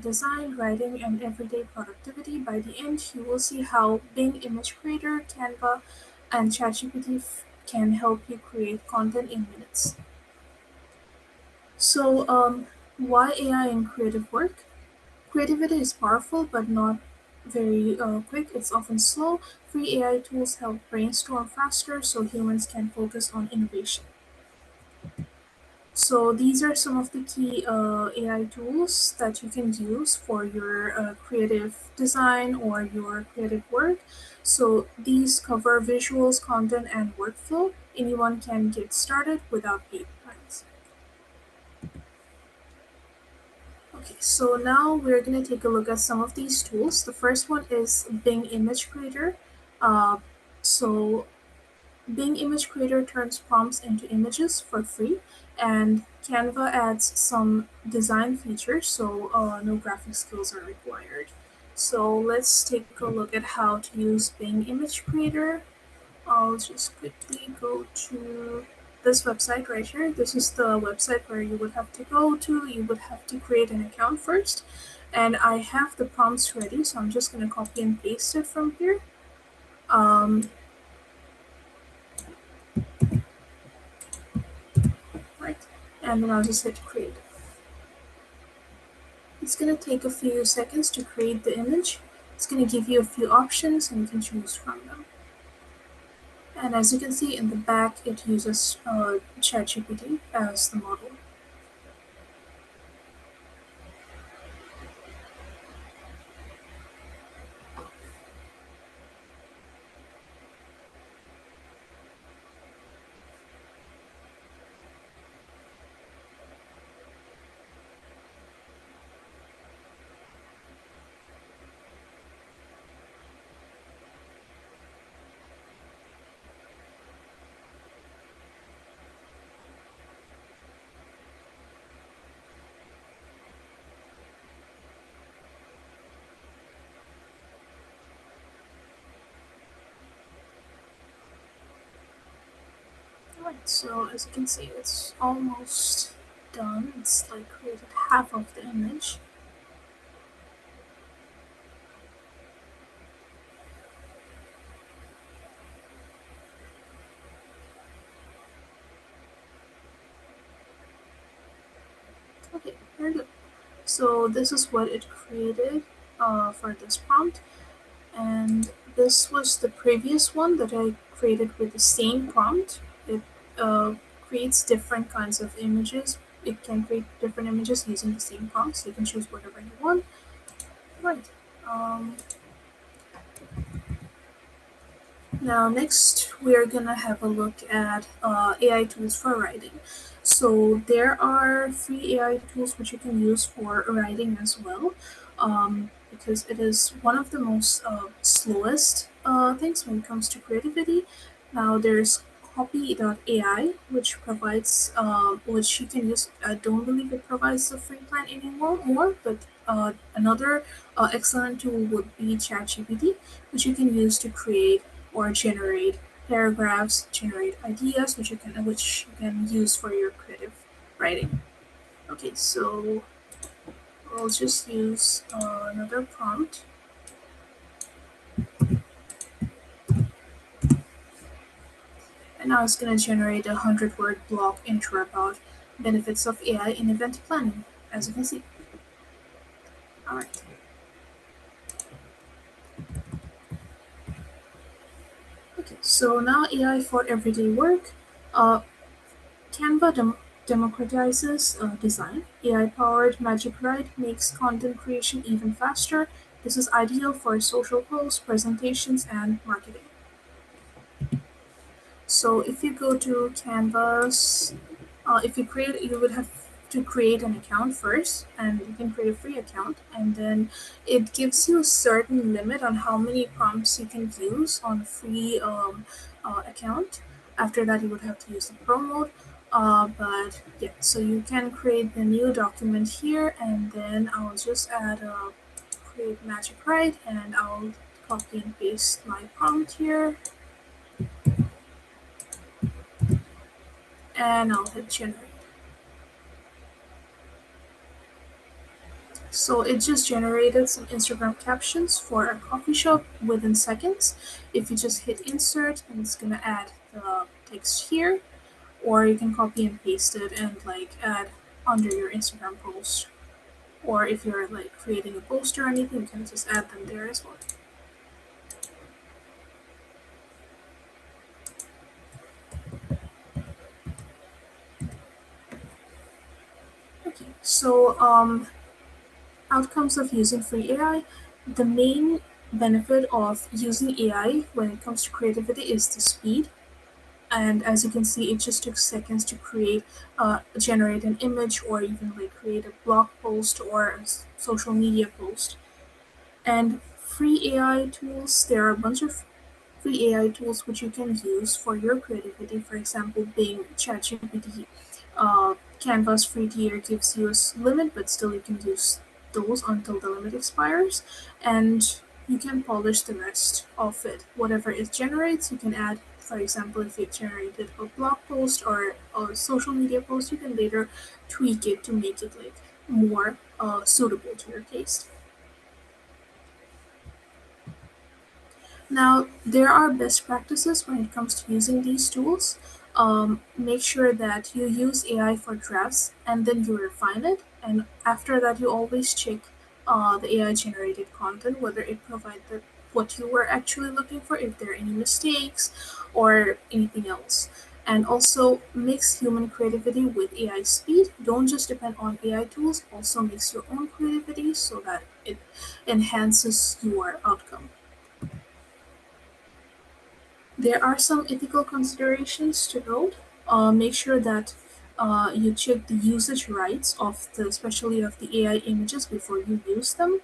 design, writing, and everyday productivity. By the end, you will see how Bing Image Creator, Canva, and ChatGPT can help you create content in minutes. So, why AI in creative work? Creativity is powerful but not very quick. It's often slow. Free AI tools help brainstorm faster so humans can focus on innovation. So these are some of the key AI tools that you can use for your creative design or your creative work. So these cover visuals, content, and workflow. Anyone can get started without paid plans. Okay, so now we're going to take a look at some of these tools. The first one is Bing Image Creator. Uh, so Bing Image Creator turns prompts into images for free, and Canva adds some design features, so no graphic skills are required. So let's take a look at how to use Bing Image Creator. I'll just quickly go to this website right here. This is the website where you would have to go to. You would have to create an account first. And I have the prompts ready, so I'm just going to copy and paste it from here. Um, right. And then I'll just hit create. It's going to take a few seconds to create the image. It's going to give you a few options and you can choose from them. And as you can see in the back, it uses ChatGPT as the model. Alright, so as you can see, it's almost done. It's like created half of the image. Okay, very good. So this is what it created for this prompt. And this was the previous one that I created with the same prompt. It uh, creates different kinds of images. It can create different images using the same prompt, so you can choose whatever you want. Right. Um, Now, next, we're gonna have a look at AI tools for writing. So there are free AI tools which you can use for writing as well, because it is one of the most slowest things when it comes to creativity. Now, there's Copy.ai, which provides, which you can use. I don't believe it provides a free plan anymore, but another excellent tool would be ChatGPT, which you can use to create or generate paragraphs, generate ideas, which you can use for your creative writing. Okay, so I'll just use another prompt, and now it's gonna generate a 100-word blog intro about benefits of AI in event planning, as you can see. All right. Okay, so now AI for everyday work. Uh, Canva democratizes design. AI-powered Magic Write makes content creation even faster. This is ideal for social posts, presentations, and marketing. So if you go to Canvas, you would have to create an account first, and you can create a free account, and then it gives you a certain limit on how many prompts you can use on a free account. After that, you would have to use the pro mode. But yeah, so you can create the new document here, and then I'll just add a create magic write, and I'll copy and paste my prompt here, and I'll hit generate. So it just generated some Instagram captions for a coffee shop within seconds. If you just hit insert, and it's gonna add the text here, or you can copy and paste it and like add under your Instagram post. Or if you're like creating a post or anything, you can just add them there as well. Okay, so outcomes of using free AI. The main benefit of using AI when it comes to creativity is the speed. And as you can see, it just took seconds to generate an image, or even like create a blog post or a social media post. And free AI tools, there are a bunch of free AI tools which you can use for your creativity. For example, being ChatGPT, Canva's free tier gives you a limit, but still you can use those until the limit expires, and you can polish the rest of it. Whatever it generates, you can add. For example, if it generated a blog post or a social media post, you can later tweak it to make it like more suitable to your taste. Now, there are best practices when it comes to using these tools. Make sure that you use AI for drafts and then you refine it. And after that, you always check the AI generated content, whether it provided what you were actually looking for, if there are any mistakes or anything else. And also mix human creativity with AI speed. Don't just depend on AI tools, also mix your own creativity so that it enhances your outcome. There are some ethical considerations to note. Make sure that you check the usage rights of especially of the AI images before you use them.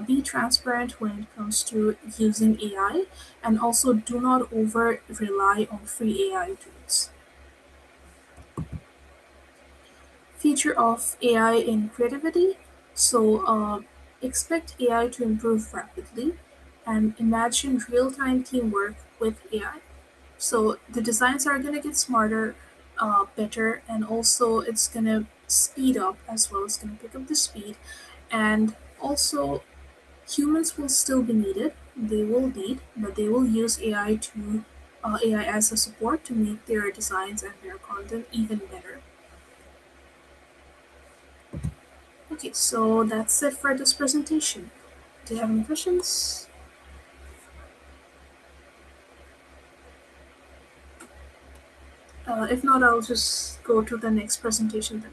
Be transparent when it comes to using AI, and also do not over rely on free AI tools. Feature of AI in creativity. So expect AI to improve rapidly, and imagine real-time teamwork with AI. So the designs are gonna get smarter, better, and also it's gonna speed up as well. It's gonna pick up the speed, and also humans will still be needed. They will lead, but they will use AI as a support to make their designs and their content even better. Okay, so that's it for this presentation. Do you have any questions? If not, I'll just go to the next presentation then.